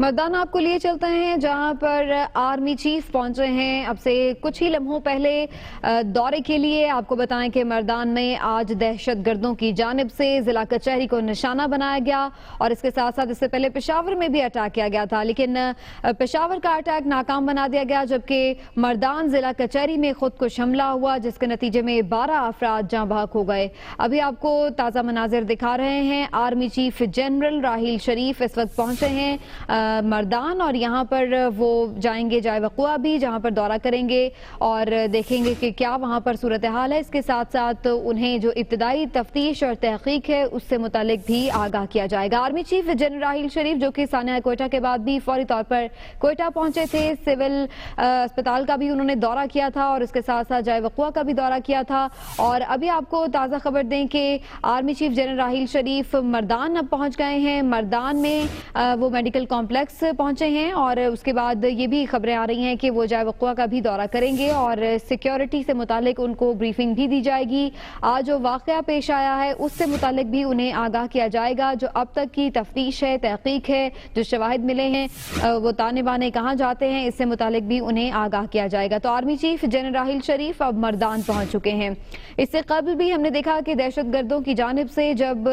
मर्दान आपको लिए चलते हैं जहां पर आर्मी चीफ पहुंचे हैं अब से कुछ ही लम्हों पहले दौरे के लिए। आपको बताएं कि मर्दान में आज दहशतगर्दों की जानिब से जिला कचहरी को निशाना बनाया गया और इसके साथ साथ इससे पहले पेशावर में भी अटैक किया गया था, लेकिन पेशावर का अटैक नाकाम बना दिया गया, जबकि मर्दान जिला कचहरी में खुद कुछ हमला हुआ जिसके नतीजे में 12 अफराद जाँ बहक हो गए। अभी आपको ताज़ा मनाजिर दिखा रहे हैं। आर्मी चीफ जनरल राहील शरीफ इस वक्त पहुंचे हैं मर्दान और यहाँ पर वो जाएंगे जाए वक़ुआ भी, जहाँ पर दौरा करेंगे और देखेंगे कि क्या वहाँ पर सूरत हाल है। इसके साथ साथ उन्हें जो इब्तदाई तफ्तीश और तहकीक है उससे मुतालिक भी आगाह किया जाएगा। आर्मी चीफ जनरल राहील शरीफ जो कि सानिया कोयटा के बाद भी फौरी तौर पर कोयटा पहुंचे थे, सिविल अस्पताल का भी उन्होंने दौरा किया था और इसके साथ साथ जाए वक़ुआ का भी दौरा किया था। और अभी आपको ताज़ा खबर दें कि आर्मी चीफ जनरल राहील शरीफ मर्दान अब पहुँच गए हैं। मर्दान में वो मेडिकल कॉम्प्लेक्स पहुंचे हैं और उसके बाद ये भी खबरें आ रही हैं कि वो जाए वक़ुआ का भी दौरा करेंगे और सिक्योरिटी से मुतालिक उनको ब्रीफिंग भी दी जाएगी। आज जो वाक़या पेश आया है उससे मुतालिक भी उन्हें आगाह किया जाएगा। जो अब तक की तफ्तीश है, तहकीक है, जो शवाहिद मिले हैं वो ताने बाने कहाँ जाते हैं, इससे मुतालिक भी उन्हें आगाह किया जाएगा। तो आर्मी चीफ जनरल राहील शरीफ अब मर्दान पहुंच चुके हैं। इससे कबल भी हमने देखा कि दहशतगर्दों की जानिब से जब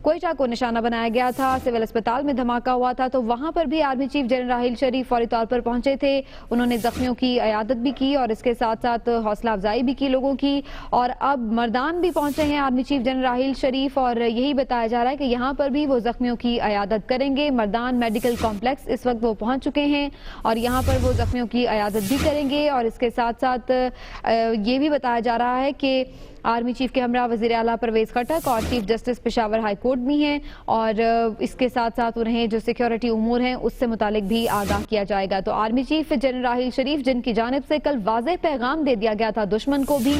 कोयटा को निशाना बनाया गया था, सिविल अस्पताल में धमाका हुआ था, तो वहां पर भी आर्मी चीफ जनरल राहील शरीफ फौरी तौर पर पहुंचे थे। उन्होंने जख्मियों की इयादत भी की और इसके साथ साथ हौसला अफजाई भी की लोगों की। और अब मर्दान भी पहुंचे हैं आर्मी चीफ जनरल राहील शरीफ और यही बताया जा रहा है कि यहाँ पर भी वो जख्मियों की इयादत करेंगे। मर्दान मेडिकल कॉम्प्लेक्स इस वक्त वो पहुंच चुके हैं और यहाँ पर वो जख्मियों की इयादत भी करेंगे। और इसके साथ साथ ये भी बताया जा रहा है कि आर्मी चीफ के हमरा वज़ीर आला परवेज खटक और chief justice Peshawar high court भी हैं और इसके साथ साथ उन्हें जो सिक्योरिटी उमूर हैं उससे मुतालिक भी आगाह किया जाएगा। तो आर्मी चीफ जनरल राहील शरीफ जिनकी जानिब से कल वाज़ेह पैगाम दे दिया गया था दुश्मन को भी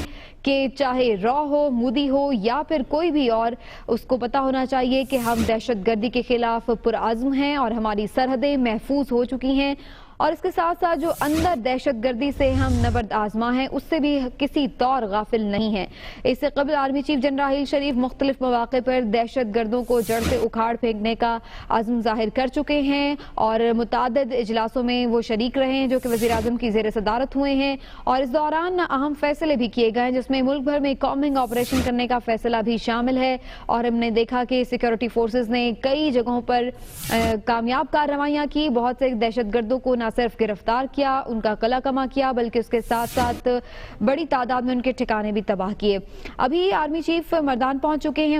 कि चाहे रॉ हो, मोदी हो या फिर कोई भी और, उसको पता होना चाहिए कि हम दहशतगर्दी के खिलाफ पुरआज़्म हैं और हमारी सरहदें महफूज हो चुकी हैं। और इसके साथ साथ जो अंदर दहशतगर्दी से हम नबर्द आजमा हैं उससे भी किसी तौर गाफिल नहीं है। इससे कबल आर्मी चीफ जनरल राहील शरीफ मुख्तलिफ मौके पर दहशतगर्दों को जड़ से उखाड़ फेंकने का आज़म जाहिर कर चुके हैं और मुतादिद इजलासों में वो शरीक रहे हैं जो कि वज़ीर आज़म की ज़ेर सदारत हुए हैं। और इस दौरान अहम फैसले भी किए गए हैं जिसमें मुल्क भर में कॉम्बिंग ऑपरेशन करने का फैसला भी शामिल है। और हमने देखा कि सिक्योरिटी फोर्सेज ने कई जगहों पर कामयाब कार्रवाइयाँ की, बहुत से दहशतगर्दों को न सिर्फ गिरफ्तार किया, उनका कला कमा किया, बल्कि उसके साथ साथ बड़ी तादाद में उनके ठिकाने भी तबाह किए। अभी आर्मी चीफ मर्दान पहुंच चुके हैं।